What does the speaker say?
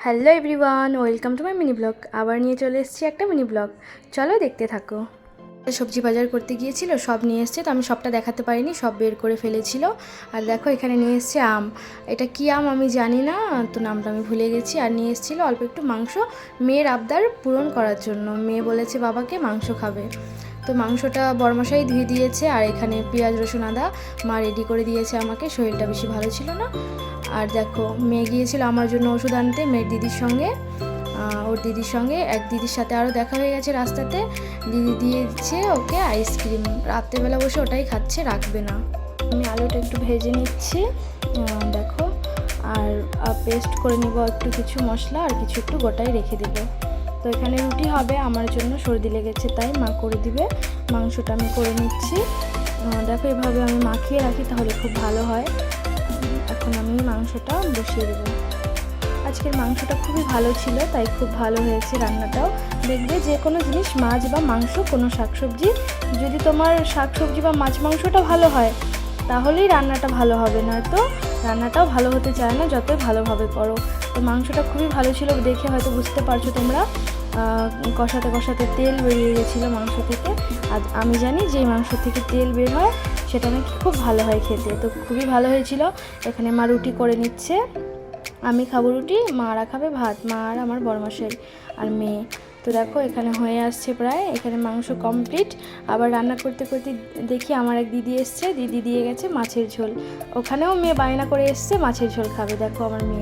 Hello everyone, welcome to my mini blog. আবার নিয়ে চলে এসেছি একটা মিনি ব্লগ, চলো দেখতে থাকো। সবজি বাজার করতে গিয়েছিল, সব নিয়ে এসছে, তো আমি সবটা দেখাতে পারিনি, সব বের করে ফেলেছিল। আর দেখো এখানে নিয়ে এসছে আম। এটা কি আম আমি জানি না, তো নামটা আমি ভুলে গেছি। আর নিয়ে এসেছিলো অল্প একটু মাংস, মেয়ের আবদার পূরণ করার জন্য। মেয়ে বলেছে বাবাকে মাংস খাবে, তো মাংসটা বড়মশাই ধুয়ে দিয়েছে। আর এখানে পেঁয়াজ রসুন আদা মা রেডি করে দিয়েছে আমাকে, শরীরটা বেশি ভালো ছিল না। আর দেখো মেয়ে গিয়েছিল আমার জন্য ওষুধ আনতে মেয়ের দিদির সঙ্গে। ওর দিদির সঙ্গে এক দিদির সাথে আরও দেখা হয়ে গেছে রাস্তাতে। দিদি দিয়েছে ওকে আইসক্রিম, রাত্রেবেলা বসে ওটাই খাচ্ছে, রাখবে না। আমি আলুটা একটু ভেজে নিচ্ছি, দেখো। আর পেস্ট করে নিব একটু কিছু মশলা, আর কিছু একটু গোটাই রেখে দেবো। তো এখানে রুটি হবে, আমার জন্য সর্দি লেগেছে তাই মা করে দিবে। মাংসটা আমি করে নিচ্ছি। দেখো এভাবে আমি মাখিয়ে রাখি, তাহলে খুব ভালো হয়। এখন আমি মাংসটা বসিয়ে দেবো। আজকের মাংসটা খুবই ভালো ছিল, তাই খুব ভালো হয়েছে রান্নাটাও। দেখবে যে কোনো জিনিস, মাছ বা মাংস, কোনো শাকসবজি, যদি তোমার শাকসবজি বা মাছ মাংসটা ভালো হয় তাহলেই রান্নাটা ভালো হবে, নয়তো রান্নাটাও ভালো হতে চায় না যতই ভালোভাবে করো। তো মাংসটা খুবই ভালো ছিল, দেখে হয়তো বুঝতে পারছো তোমরা। কষাতে কষাতে তেল বেরিয়ে গেছিলো মাংস থেকে। আর আমি জানি যে মাংস থেকে তেল বের হয় সেটা নাকি খুব ভালো হয় খেতে, তো খুবই ভালো হয়েছিল। এখানে মা রুটি করে নিচ্ছে, আমি খাবো রুটি, মারা খাবে ভাত, মা আর আমার বড়মশাই আর মেয়ে। তো দেখো এখানে হয়ে আসছে প্রায়, এখানে মাংস কমপ্লিট। আবার রান্না করতে করতে দেখি আমার এক দিদি এসছে, দিদি দিয়ে গেছে মাছের ঝোল। ওখানেও মেয়ে বায়না করে এসছে মাছের ঝোল খাবে, দেখো আমার মেয়ে।